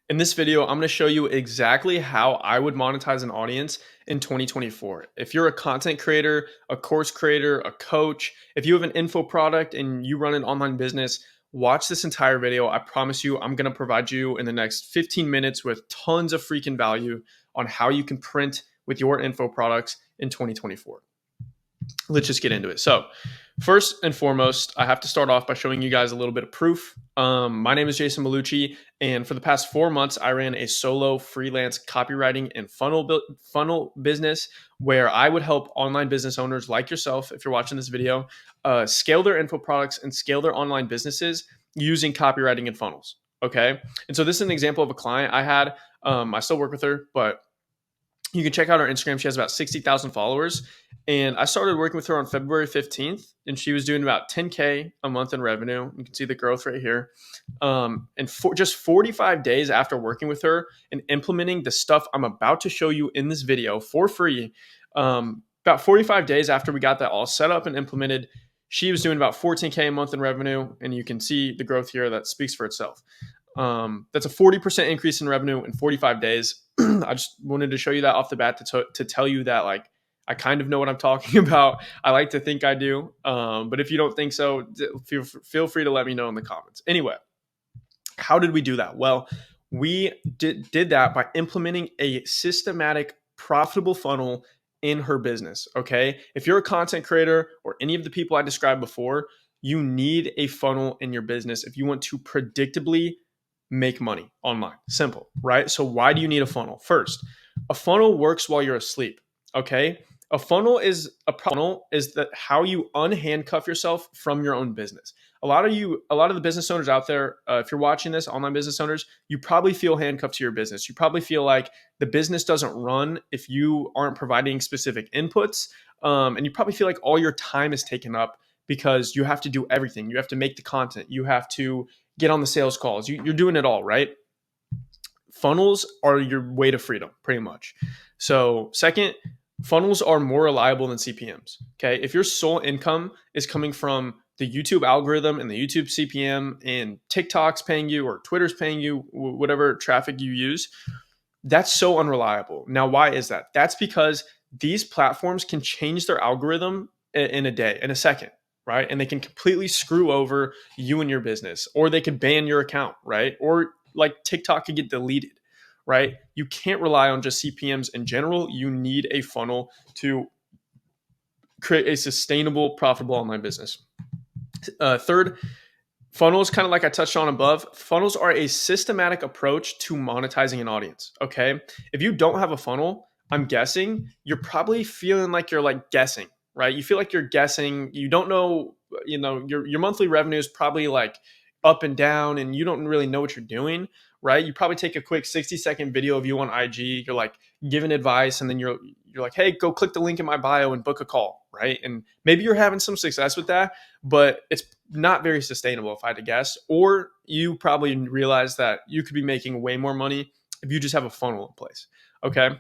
In this video, I'm going to show you exactly how I would monetize an audience in 2024. If you're a content creator, a course creator, a coach, if you have an info product and you run an online business, watch this entire video. I promise you, I'm going to provide you in the next 15 minutes with tons of freaking value on how you can print with your info products in 2024. Let's just get into it. So, first and foremost, I have to start off by showing you guys a little bit of proof. My name is Jason Malucci, and for the past 4 months, I ran a solo freelance copywriting and funnel business where I would help online business owners like yourself, if you're watching this video, scale their info products and scale their online businesses using copywriting and funnels. Okay, and so this is an example of a client I had. I still work with her, but you can check out her Instagram. She has about 60,000 followers. And I started working with her on February 15th, and she was doing about 10K a month in revenue. You can see the growth right here. And for just 45 days after working with her and implementing the stuff I'm about to show you in this video for free, about 45 days after we got that all set up and implemented, she was doing about 14K a month in revenue. And you can see the growth here that speaks for itself. That's a 40% increase in revenue in 45 days. I just wanted to show you that off the bat to tell you that, like, I kind of know what I'm talking about. I like to think I do. But if you don't think so, feel free to let me know in the comments. Anyway, how did we do that? Well, we did that by implementing a systematic, profitable funnel in her business. Okay. If you're a content creator or any of the people I described before, you need a funnel in your business if you want to predictably make money online. Simple, right? So why do you need a funnel? First, a funnel works while you're asleep. Okay. A funnel is that how you unhandcuff yourself from your own business. A lot of the business owners out there, if you're watching this, online business owners, you probably feel handcuffed to your business. You probably feel like the business doesn't run if you aren't providing specific inputs. And you probably feel like all your time is taken up because you have to do everything. You have to make the content. You have to get on the sales calls. You're doing it all, right? Funnels are your way to freedom, pretty much. So, second, funnels are more reliable than CPMs. Okay. If your sole income is coming from the YouTube algorithm and the YouTube CPM and TikTok's paying you or Twitter's paying you, whatever traffic you use, that's so unreliable. Now, why is that? That's because these platforms can change their algorithm in a day, in a second, right? And they can completely screw over you and your business, or they could ban your account, right? Or like TikTok could get deleted, right? You can't rely on just CPMs in general. You need a funnel to create a sustainable, profitable online business. Third, funnels, kind of like I touched on above, funnels are a systematic approach to monetizing an audience. Okay. If you don't have a funnel, I'm guessing you're probably feeling like you're like guessing, right? You feel like you're guessing. You don't know, your monthly revenue is probably like up and down and you don't really know what you're doing, right? You probably take a quick 60-second video of you on IG. You're like giving advice and then you're like, hey, go click the link in my bio and book a call, right? And maybe you're having some success with that, but it's not very sustainable if I had to guess. Or you probably realize that you could be making way more money if you just have a funnel in place. Okay.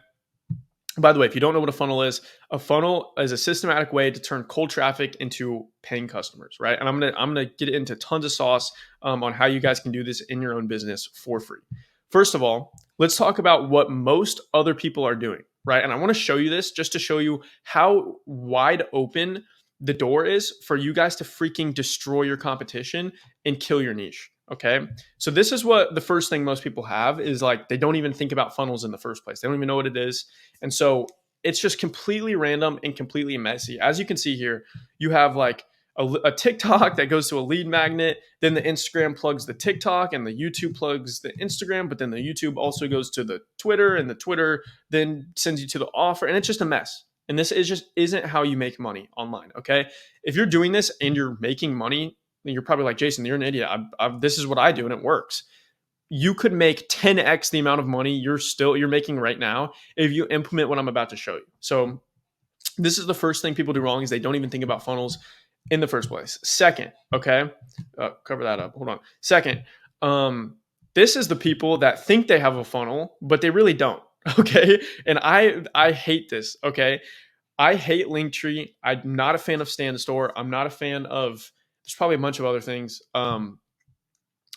By the way, if you don't know what a funnel is a systematic way to turn cold traffic into paying customers, right? And I'm gonna get into tons of sauce on how you guys can do this in your own business for free. First of all, let's talk about what most other people are doing, right? And I want to show you this just to show you how wide open the door is for you guys to freaking destroy your competition and kill your niche. Okay. So this is what the first thing most people have is like, they don't even think about funnels in the first place. They don't even know what it is. And so it's just completely random and completely messy. As you can see here, you have like a TikTok that goes to a lead magnet. Then the Instagram plugs the TikTok and the YouTube plugs the Instagram. But then the YouTube also goes to the Twitter and the Twitter then sends you to the offer. And it's just a mess. And this is just isn't how you make money online. Okay. If you're doing this and you're making money, then you're probably like, Jason, you're an idiot. This is what I do and it works. You could make 10x the amount of money you're making right now if you implement what I'm about to show you. So this is the first thing people do wrong is they don't even think about funnels in the first place. Second, okay, cover that up. Hold on. Second, this is the people that think they have a funnel, but they really don't. Okay, and I hate this. Okay, I hate Linktree. I'm not a fan of Stand Store. I'm not a fan of. There's probably a bunch of other things.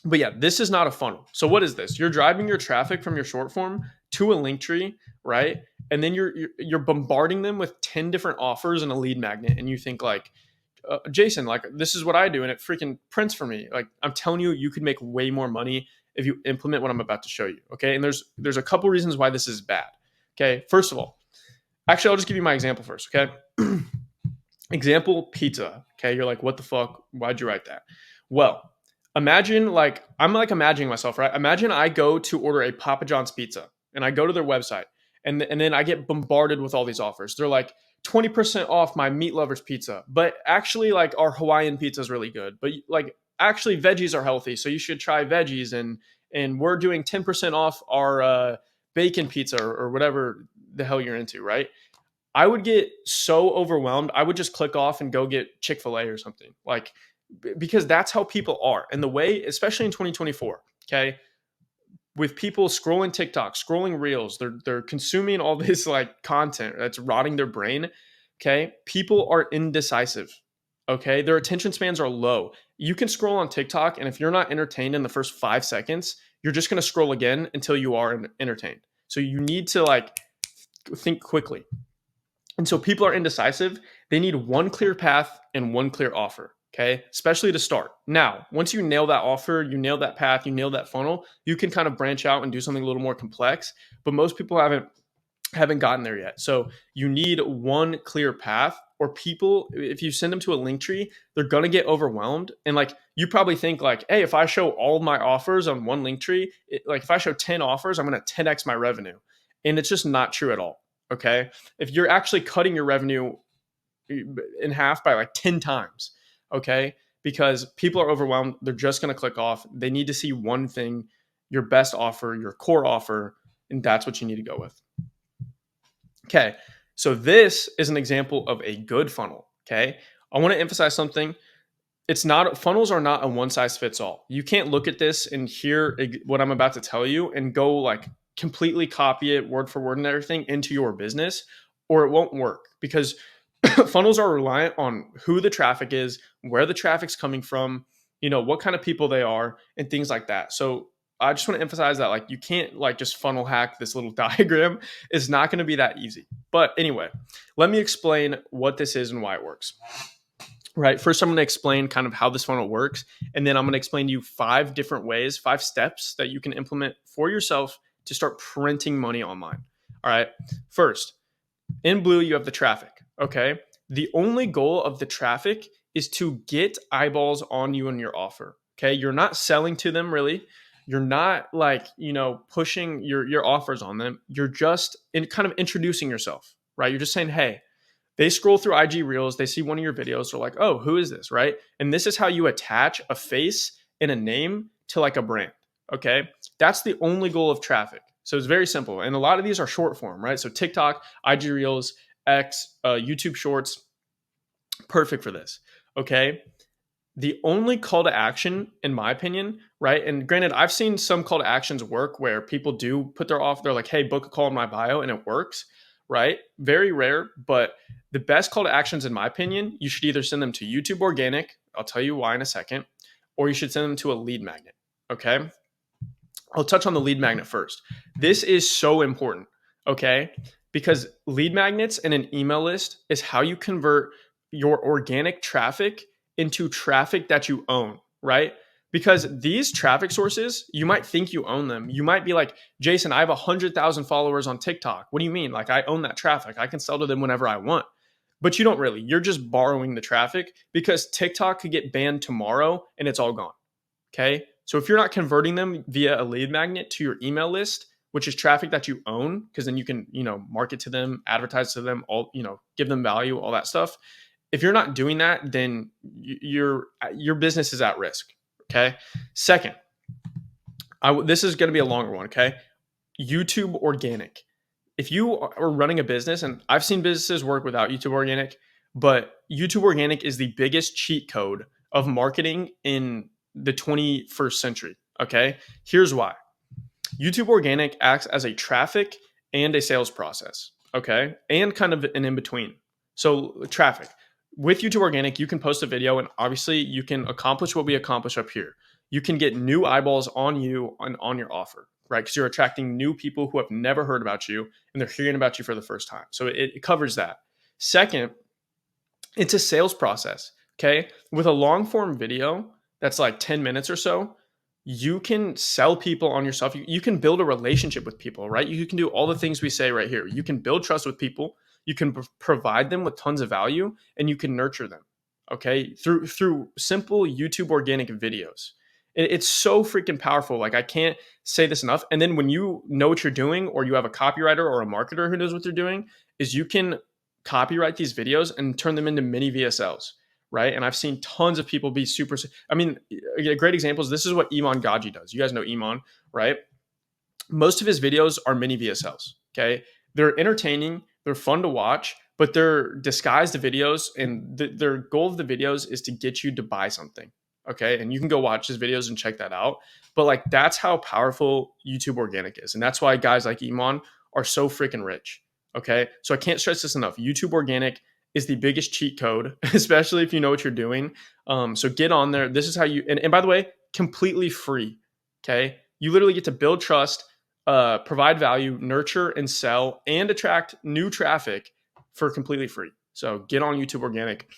But yeah, this is not a funnel. So what is this? You're driving your traffic from your short form to a link tree, right? And then you're bombarding them with 10 different offers and a lead magnet, and you think like, Jason, like this is what I do, and it freaking prints for me. Like I'm telling you, you could make way more money if you implement what I'm about to show you. Okay, and there's a couple reasons why this is bad. Okay, first of all, actually, I'll just give you my example first. Okay, example pizza. Okay, you're like, what the fuck? Why'd you write that? Well, imagine like I'm like imagining myself, right? Imagine I go to order a Papa John's pizza and I go to their website and then I get bombarded with all these offers. They're like 20% off my meat lovers pizza, but actually like our Hawaiian pizza is really good. But like actually veggies are healthy, so you should try veggies and we're doing 10% off our bacon pizza or whatever the hell you're into, right? I would get so overwhelmed. I would just click off and go get Chick-fil-A or something. Like because that's how people are. And the way, especially in 2024, okay, with people scrolling TikTok, scrolling Reels, they're consuming all this like content that's rotting their brain. Okay, people are indecisive. Okay, their attention spans are low. You can scroll on TikTok, and if you're not entertained in the first 5 seconds, you're just gonna scroll again until you are entertained. So you need to like think quickly. And so people are indecisive. They need one clear path and one clear offer. Okay. Especially to start. Now, once you nail that offer, you nail that path, you nail that funnel, you can kind of branch out and do something a little more complex. But most people haven't gotten there yet. So you need one clear path, or people, if you send them to a link tree, they're gonna get overwhelmed. And like you probably think like, hey, if I show all my offers on one link tree, like if I show 10 offers, I'm gonna 10x my revenue. And it's just not true at all. Okay. If you're actually cutting your revenue in half by like 10 times, okay, because people are overwhelmed, they're just going to click off. They need to see one thing, your best offer, your core offer, and that's what you need to go with. Okay, so this is an example of a good funnel. Okay, I want to emphasize something. It's not, funnels are not a one size fits all. You can't look at this and hear what I'm about to tell you and go like completely copy it word for word and everything into your business, or it won't work, because funnels are reliant on who the traffic is, where the traffic's coming from, what kind of people they are, and things like that. So I just want to emphasize that like you can't like just funnel hack this little diagram. It's not going to be that easy. But anyway, let me explain what this is and why it works. Right. First, I'm going to explain kind of how this funnel works. And then I'm going to explain to you 5 different ways, 5 steps that you can implement for yourself to start printing money online. All right. First, in blue, you have the traffic. Okay. The only goal of the traffic is to get eyeballs on you and your offer. Okay. You're not selling to them really. You're not like, pushing your offers on them. You're just kind of introducing yourself, right? You're just saying, hey, they scroll through IG Reels, they see one of your videos, they're like, oh, who is this, right? And this is how you attach a face and a name to like a brand, okay? That's the only goal of traffic. So it's very simple. And a lot of these are short form, right? So TikTok, IG Reels, X, YouTube Shorts, perfect for this, okay? The only call to action, in my opinion, right? And granted, I've seen some call to actions work where people do put their offer, they're like, hey, book a call in my bio, and it works, right? Very rare, but the best call to actions, in my opinion, you should either send them to YouTube Organic, I'll tell you why in a second, or you should send them to a lead magnet, okay? I'll touch on the lead magnet first. This is so important, okay? Because lead magnets and an email list is how you convert your organic traffic into traffic that you own, right? Because these traffic sources, you might think you own them. You might be like, Jason, I have 100,000 followers on TikTok. What do you mean? Like, I own that traffic. I can sell to them whenever I want. But you don't really. You're just borrowing the traffic, because TikTok could get banned tomorrow and it's all gone. Okay. So if you're not converting them via a lead magnet to your email list, which is traffic that you own, because then you can, market to them, advertise to them, all, give them value, all that stuff. If you're not doing that, then your business is at risk. Okay. Second, this is going to be a longer one. Okay. YouTube Organic. If you are running a business, and I've seen businesses work without YouTube Organic, but YouTube Organic is the biggest cheat code of marketing in the 21st century. Okay. Here's why. YouTube Organic acts as a traffic and a sales process. Okay. And kind of an in between. So traffic. With YouTube Organic, you can post a video, and obviously you can accomplish what we accomplish up here. you can get new eyeballs on you and on your offer, right? Because you're attracting new people who have never heard about you and they're hearing about you for the first time. So it covers that. Second, it's a sales process. Okay. With a long form video that's like 10 minutes or so, you can sell people on yourself. You can build a relationship with people, right? You can do all the things we say right here. You can build trust with people. You can provide them with tons of value and you can nurture them. Okay. Through simple YouTube organic videos. It's so freaking powerful. Like I can't say this enough. And then when you know what you're doing, or you have a copywriter or a marketer who knows what they're doing, is you can copyright these videos and turn them into mini VSLs, right? And I've seen tons of people be super. I mean, a great example is this is what Iman Gaji does. You guys know Iman, right? Most of his videos are mini VSLs. Okay, they're entertaining, they're fun to watch, but they're disguised videos, and their goal of the videos is to get you to buy something. Okay, and you can go watch his videos and check that out. But like that's how powerful YouTube organic is, and that's why guys like Iman are so freaking rich. Okay, so I can't stress this enough. YouTube organic is the biggest cheat code, especially if you know what you're doing. So get on there. This is how you, and by the way, completely free. Okay, you literally get to build trust, provide value, nurture and sell, and attract new traffic for completely free. So get on YouTube organic.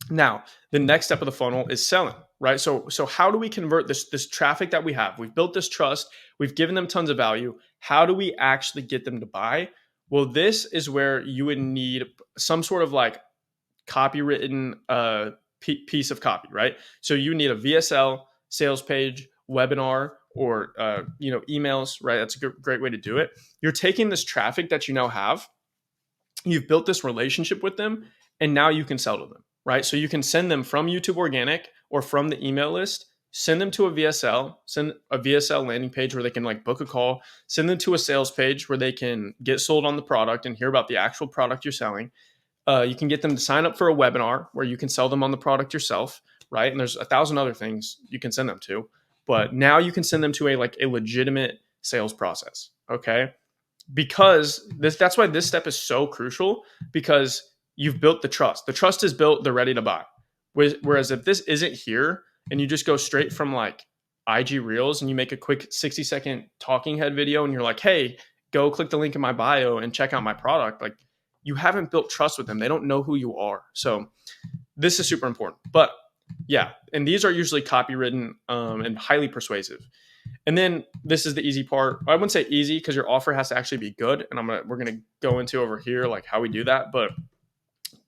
Now, the next step of the funnel is selling, right? So how do we convert this traffic that we have? We've built this trust, we've given them tons of value. How do we actually get them to buy? Well, this is where you would need some sort of like copywritten piece of copy, right? So you need a VSL, sales page, webinar, or emails, right? That's a great way to do it. You're taking this traffic that you now have, you've built this relationship with them, and now you can sell to them, right? So you can send them from YouTube organic or from the email list, send them to a VSL, send a VSL landing page where they can like book a call, send them to a sales page where they can get sold on the product and hear about the actual product you're selling. You can get them to sign up for a webinar where you can sell them on the product yourself, right? And there's 1,000 other things you can send them to, but now you can send them to a legitimate sales process. Okay, because that's why this step is so crucial, because you've built the trust. The trust is built, they're ready to buy. Whereas if this isn't here and you just go straight from like IG Reels and you make a quick 60-second talking head video and you're like, hey, go click the link in my bio and check out my product, like you haven't built trust with them. They don't know who you are. So this is super important. But yeah, and these are usually copywritten and highly persuasive. And then this is the easy part. I wouldn't say easy because your offer has to actually be good. And we're gonna go into over here like how we do that. But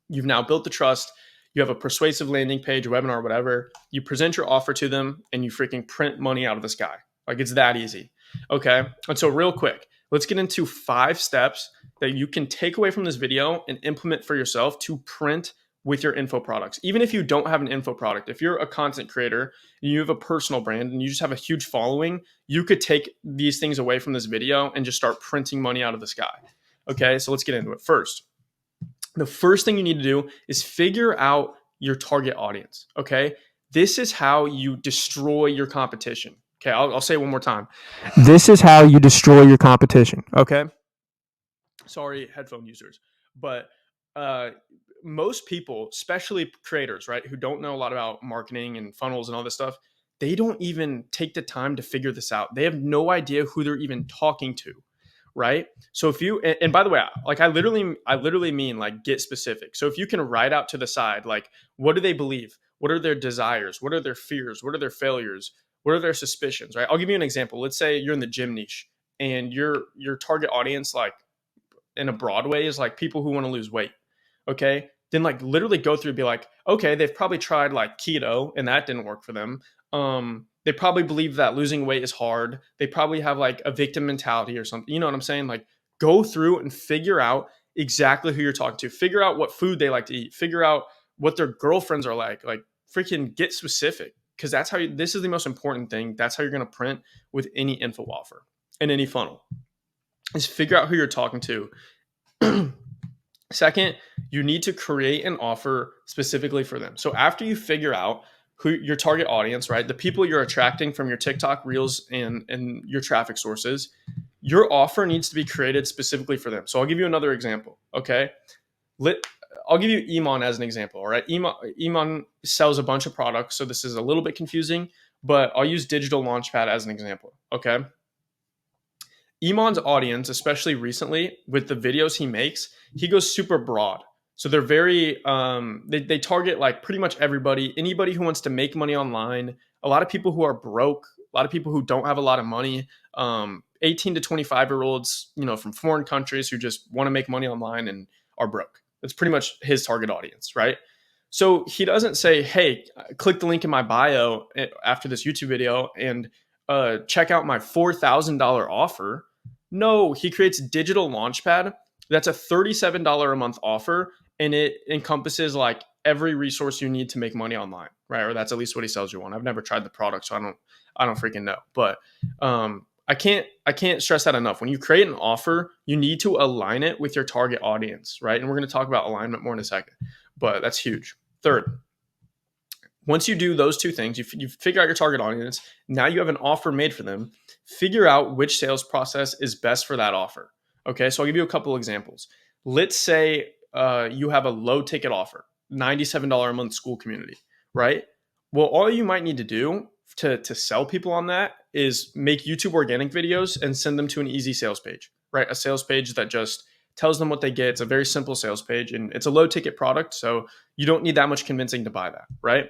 you've now built the trust. You have a persuasive landing page, webinar, whatever. You present your offer to them and you freaking print money out of the sky. Like it's that easy. Okay. And so real quick, let's get into 5 steps that you can take away from this video and implement for yourself to print with your info products. Even if you don't have an info product, if you're a content creator and you have a personal brand and you just have a huge following, you could take these things away from this video and just start printing money out of the sky. Okay, so let's get into it. First, the first thing you need to do is figure out your target audience. Okay, this is how you destroy your competition. Okay, I'll say it one more time. This is how you destroy your competition. Okay. Sorry, headphone users. But most people, especially creators, right, who don't know a lot about marketing and funnels and all this stuff, they don't even take the time to figure this out. They have no idea who they're even talking to, right? So if you, and by the way, like I literally mean like get specific. So if you can write out to the side, like what do they believe? What are their desires? What are their fears? What are their failures? What are their suspicions, right? I'll give you an example. Let's say you're in the gym niche and your target audience, like in a broad way, is like people who want to lose weight. Okay. Then like literally go through and be like, okay, they've probably tried like keto and that didn't work for them. They probably believe that losing weight is hard. They probably have like a victim mentality or something. You know what I'm saying? Like go through and figure out exactly who you're talking to. Figure out what food they like to eat. Figure out what their girlfriends are like. Like freaking get specific, because that's how this is the most important thing. That's how you're going to print with any info offer and any funnel, is figure out who you're talking to. Second, you need to create an offer specifically for them. So after you figure out who your target audience, right, the people you're attracting from your TikTok reels and your traffic sources, your offer needs to be created specifically for them. So I'll give you another example. Okay. I'll give you Iman as an example. All right, Iman sells a bunch of products, so this is a little bit confusing, but I'll use Digital Launchpad as an example. Okay, Iman's audience, especially recently with the videos he makes, he goes super broad. So they're very they target like pretty much everybody, anybody who wants to make money online, a lot of people who are broke, a lot of people who don't have a lot of money, 18 to 25-year-olds, from foreign countries who just want to make money online and are broke. That's pretty much his target audience, right? So he doesn't say, "Hey, click the link in my bio after this YouTube video and check out my $4,000 offer." No, he creates Digital Launchpad. That's a $37 a month offer, and it encompasses like every resource you need to make money online, right? Or that's at least what he sells you on. I've never tried the product, so I don't freaking know. But I can't stress that enough. When you create an offer, you need to align it with your target audience, right? And we're going to talk about alignment more in a second, but that's huge. Third, once you do those two things, you figure out your target audience. Now you have an offer made for them. Figure out which sales process is best for that offer. Okay, so I'll give you a couple examples. Let's say you have a low ticket offer, $97 a month school community, right? Well, all you might need to do to sell people on that is make YouTube organic videos and send them to an easy sales page, right? A sales page that just tells them what they get. It's a very simple sales page and it's a low ticket product. So you don't need that much convincing to buy that, right?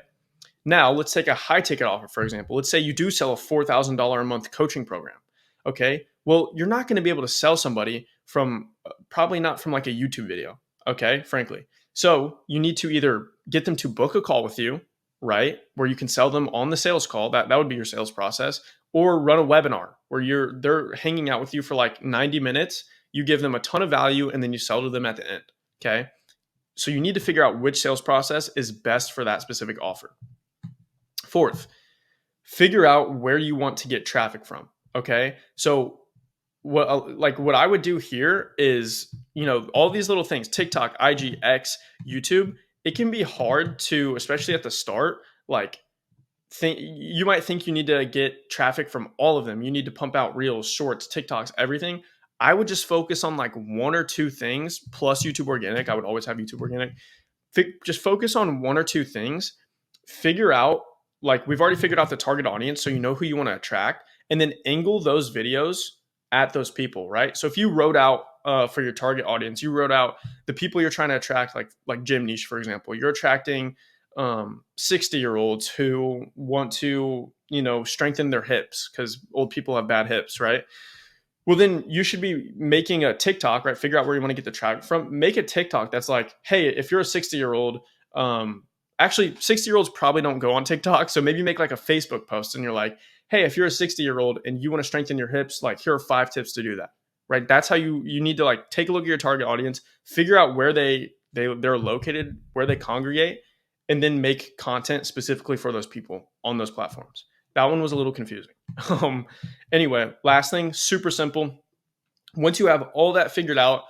Now, let's take a high ticket offer, for example. Let's say you do sell a $4,000 a month coaching program. Okay. Well, you're not going to be able to sell somebody from probably not from like a YouTube video. Okay. Frankly. So you need to either get them to book a call with you, right? Where you can sell them on the sales call. That would be your sales process, or run a webinar where they're hanging out with you for like 90 minutes. You give them a ton of value and then you sell to them at the end. Okay. So you need to figure out which sales process is best for that specific offer. Fourth, figure out where you want to get traffic from. Okay. So what I would do here is, all these little things, TikTok, IG, X, YouTube, it can be hard to, especially at the start, like you might think you need to get traffic from all of them. You need to pump out reels, shorts, TikToks, everything. I would just focus on like one or two things plus YouTube organic. I would always have YouTube organic. Just focus on one or two things. Figure out, like, we've already figured out the target audience, so you know who you want to attract, and then angle those videos at those people, right? So if you wrote out for your target audience, you wrote out the people you're trying to attract, like gym niche, for example. You're attracting 60-year-olds who want to, strengthen their hips because old people have bad hips, right? Well, then you should be making a TikTok, right? Figure out where you want to get the traffic from. Make a TikTok that's like, hey, if you're a 60-year-old, actually 60-year-olds probably don't go on TikTok. So maybe make like a Facebook post and you're like, hey, if you're a 60-year-old and you want to strengthen your hips, like here are 5 tips to do that, right? That's how you need to like take a look at your target audience, figure out where they're located, where they congregate, and then make content specifically for those people on those platforms. That one was a little confusing. Anyway, last thing, super simple. Once you have all that figured out,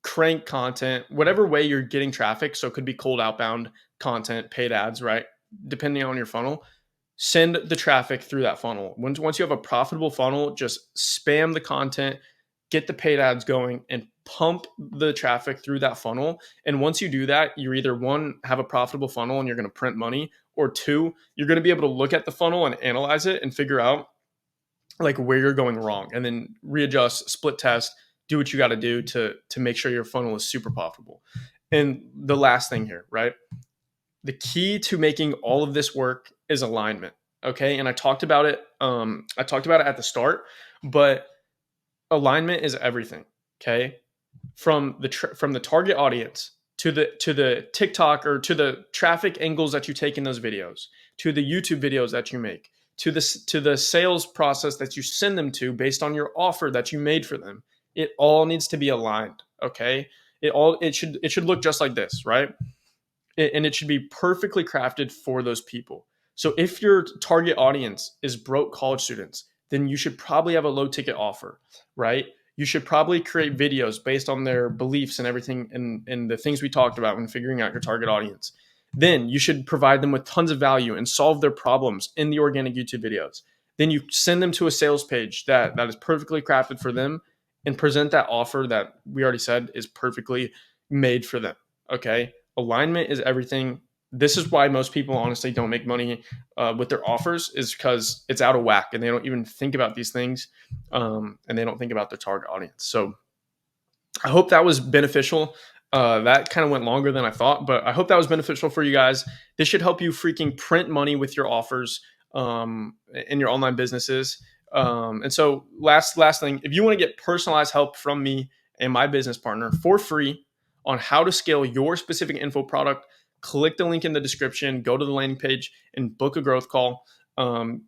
crank content, whatever way you're getting traffic. So it could be cold outbound content, paid ads, right? Depending on your funnel, send the traffic through that funnel. Once you have a profitable funnel, just spam the content, get the paid ads going, and pump the traffic through that funnel. And once you do that, you're either one, have a profitable funnel and you're going to print money, or two, you're going to be able to look at the funnel and analyze it and figure out like where you're going wrong, and then readjust, split test, do what you got to do to make sure your funnel is super profitable. And the last thing here, right? The key to making all of this work is alignment. Okay. And I talked about it. At the start, but alignment is everything. Okay. From the target audience to the TikTok or to the traffic angles that you take in those videos, to the YouTube videos that you make, to the sales process that you send them to based on your offer that you made for them. It all needs to be aligned. Okay. It should look just like this, right? And it should be perfectly crafted for those people. So if your target audience is broke college students, then you should probably have a low ticket offer, right? You should probably create videos based on their beliefs and everything and the things we talked about when figuring out your target audience. Then you should provide them with tons of value and solve their problems in the organic YouTube videos. Then you send them to a sales page that is perfectly crafted for them and present that offer that we already said is perfectly made for them. Okay. Alignment is everything. This is why most people honestly don't make money with their offers, is because it's out of whack and they don't even think about these things, and they don't think about their target audience. So I hope that was beneficial. That kind of went longer than I thought, but I hope that was beneficial for you guys. This should help you freaking print money with your offers in your online businesses. And so, last thing, if you want to get personalized help from me and my business partner for free on how to scale your specific info product, click the link in the description, go to the landing page, and book a growth call.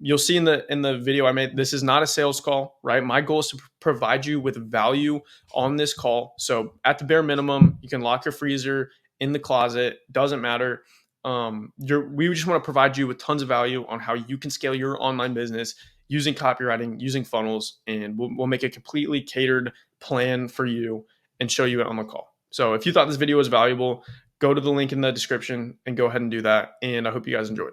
You'll see in the video I made, this is not a sales call, right? My goal is to provide you with value on this call. So at the bare minimum, you can lock your freezer in the closet. Doesn't matter. We just want to provide you with tons of value on how you can scale your online business using copywriting, using funnels, and we'll make a completely catered plan for you and show you it on the call. So if you thought this video was valuable, go to the link in the description and go ahead and do that. And I hope you guys enjoyed.